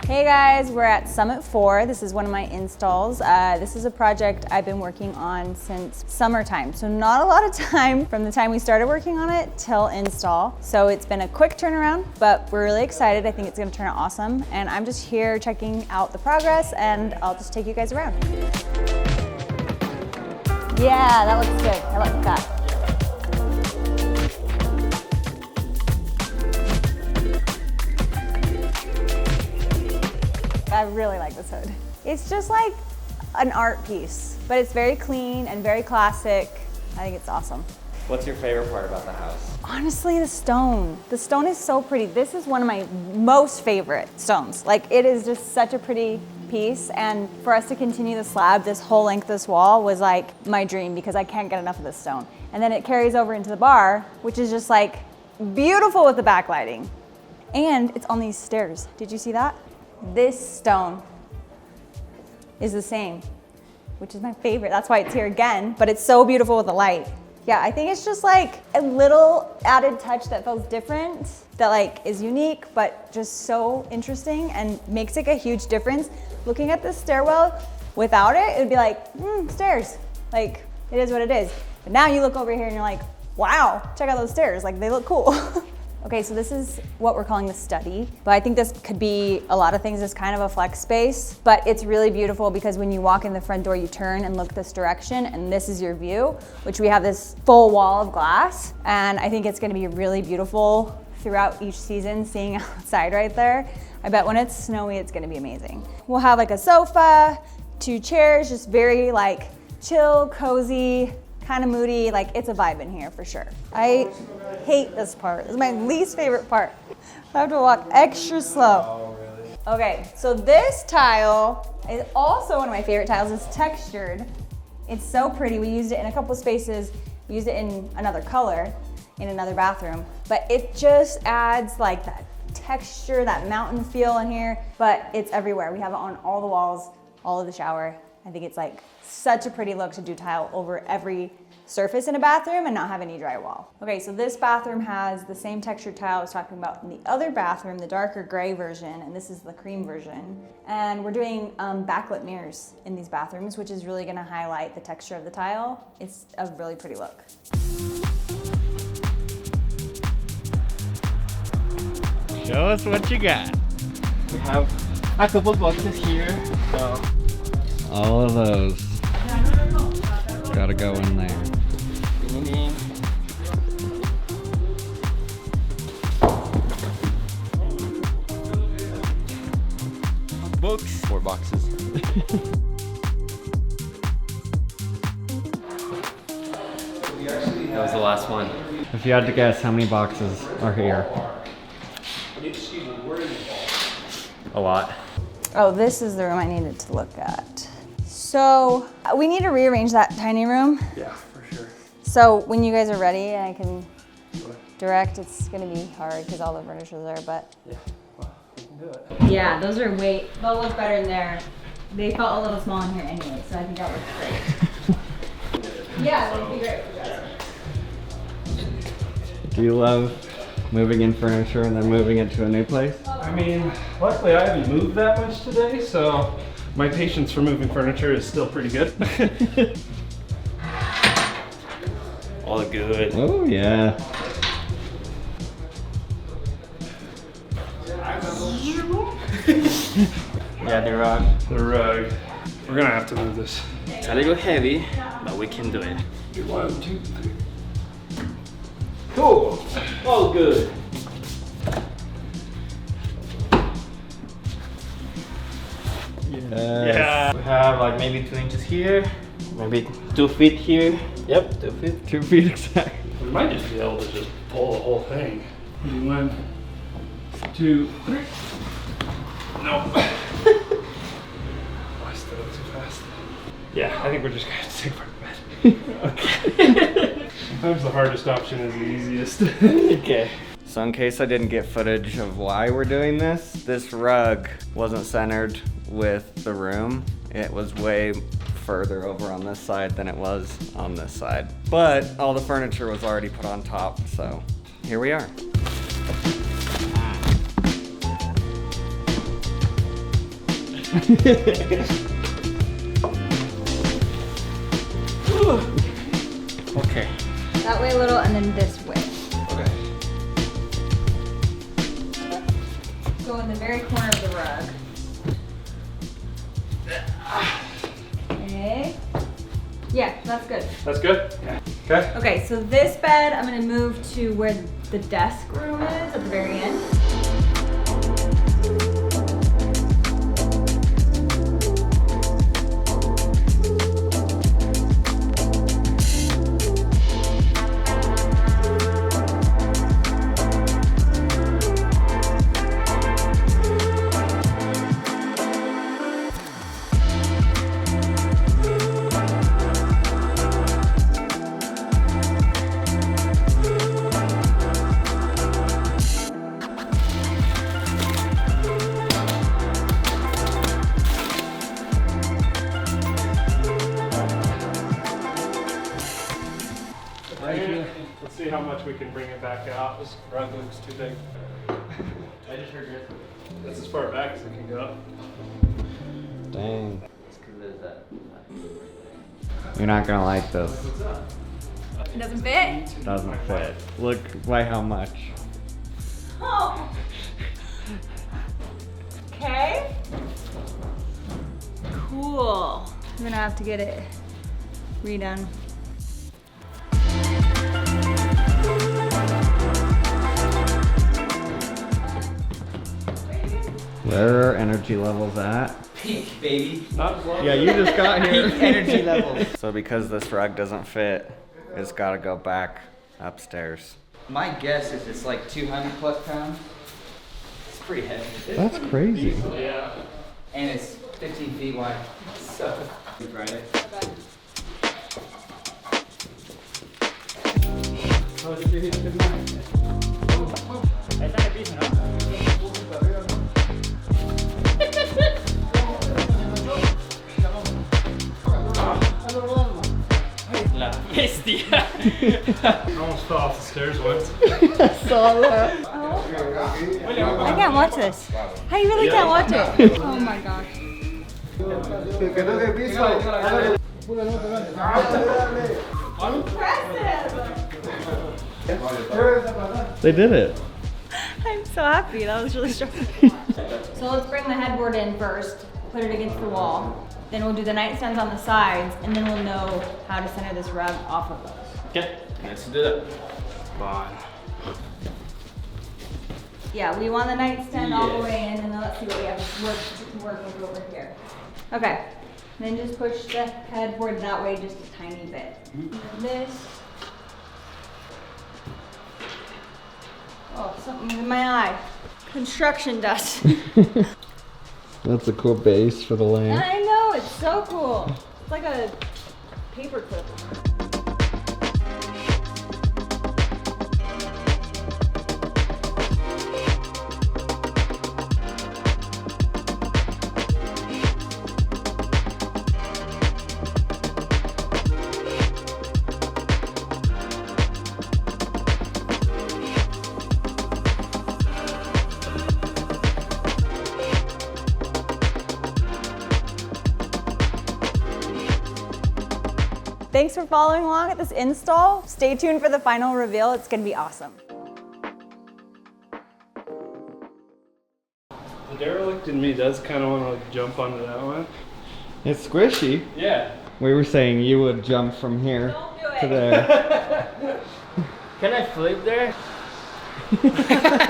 Hey guys, we're at Summit 4. This is one of my installs. This is a project I've been working on since summertime. So not a lot of time from the time we started working on it till install. So it's been a quick turnaround, but we're really excited. I think it's gonna turn out awesome. And I'm just here checking out the progress and I'll just take you guys around. Yeah, that looks good. I like that. I really like this hood. It's just like an art piece, but it's very clean and very classic. I think it's awesome. What's your favorite part about the house? Honestly, the stone. The stone is so pretty. This is one of my most favorite stones. Like, it is just such a pretty piece, and for us to continue the slab this whole length of this wall was like my dream because I can't get enough of this stone. And then it carries over into the bar, which is just like beautiful with the backlighting. And it's on these stairs. Did you see that? This stone is the same, which is my favorite. That's why it's here again, but it's so beautiful with the light. Yeah, I think it's just like a little added touch that feels different, that like is unique, but just so interesting and makes like a huge difference. Looking at this stairwell without it, it would be like, stairs. Like, it is what it is. But now you look over here and you're like, wow, check out those stairs. Like, they look cool. Okay, so this is what we're calling the study, but I think this could be a lot of things. It's kind of a flex space, but it's really beautiful because when you walk in the front door, you turn and look this direction, and this is your view, which we have this full wall of glass, and I think it's gonna be really beautiful throughout each season, seeing outside right there. I bet when it's snowy, it's gonna be amazing. We'll have like a sofa, 2 chairs, just very like chill, cozy, kind of moody, like it's a vibe in here for sure. I hate this part. This is my least favorite part. I have to walk extra slow. Oh, really? Okay, so this tile is also one of my favorite tiles. It's textured. It's so pretty. We used it in a couple spaces. We used it in another color, in another bathroom, but it just adds like that texture, that mountain feel in here, but it's everywhere. We have it on all the walls, all of the shower. I think it's like such a pretty look to do tile over every surface in a bathroom and not have any drywall. Okay, so this bathroom has the same textured tile I was talking about in the other bathroom, the darker gray version, and this is the cream version. And we're doing backlit mirrors in these bathrooms, which is really gonna highlight the texture of the tile. It's a really pretty look. Show us what you got. We have a couple boxes here, so. All of those. Gotta go in there. Books. 4 boxes. That was the last one. If you had to guess, how many boxes are here? A lot. Oh, this is the room I needed to look at. So we need to rearrange that tiny room. Yeah, for sure. So when you guys are ready, I can direct. It's gonna be hard because all the furniture's there, but. Yeah, well, we can do it. Yeah, those are they'll look better in there. They felt a little small in here anyway, so I think that looks great. Yeah, that would be great for you guys. Do you love moving in furniture and then moving it to a new place? I mean, luckily I haven't moved that much today, so my patience for moving furniture is still pretty good. All good. Oh yeah. Yeah, the rug. The rug. We're gonna have to move this. It's a little heavy, but we can do it. 1, 2, 3. Cool. All good. Yes. Yeah. We have like maybe 2 inches here, maybe 2 feet here. Yep, 2 feet. 2 feet exact. We might just be able to just pull the whole thing. 1, 2, 3. Nope. Oh, I stood up too fast. Yeah, I think we're just gonna have to take apart the bed. Okay. Sometimes the hardest option is the easiest. Okay. So in case I didn't get footage of why we're doing this rug wasn't centered with the room. It was way further over on this side than it was on this side. But all the furniture was already put on top, so here we are. Okay. That way a little, and then this way. Okay. Go in the very corner of the rug. Okay. Yeah, that's good. That's good? Yeah. Okay. Okay, so this bed, I'm gonna move to where the desk room is at the very end. Let's see how much we can bring it back out. This rug looks too big. I just heard yours. That's as far back as it can go. Dang. You're not gonna like this. It doesn't fit? Doesn't fit. Look by how much. Oh. Okay. Cool. I'm gonna have to get it redone. Where are energy levels at? Pink, baby. Not as long Yeah, you just got here. Pink energy levels. So because this rug doesn't fit, it's gotta go back upstairs. My guess is it's like 200 plus pounds. It's pretty heavy. That's crazy. Yeah. And it's 15 feet wide. So, Friday. La bestia. I almost fell off the stairs once. I can't watch this. I really can't watch it. Oh my gosh. Impressive. They did it. I'm so happy. That was really stressful. So let's bring the headboard in first, put it against the wall. Then we'll do the nightstands on the sides, and then we'll know how to center this rug off of those. Okay, let's do that. Fine. Yeah, we want the nightstand all the Yes. way in, and then let's see what we have to work with over here. Okay, then just push the headboard that way just a tiny bit. And then this. Oh, something's in my eye. Construction dust. That's a cool base for the lamp. I know, it's so cool. It's like a paper clip. Thanks for following along at this install. Stay tuned for the final reveal. It's gonna be awesome. The derelict in me does kind of want to jump onto that one. It's squishy. Yeah. We were saying you would jump from here Don't do to it. there. Can I flip there?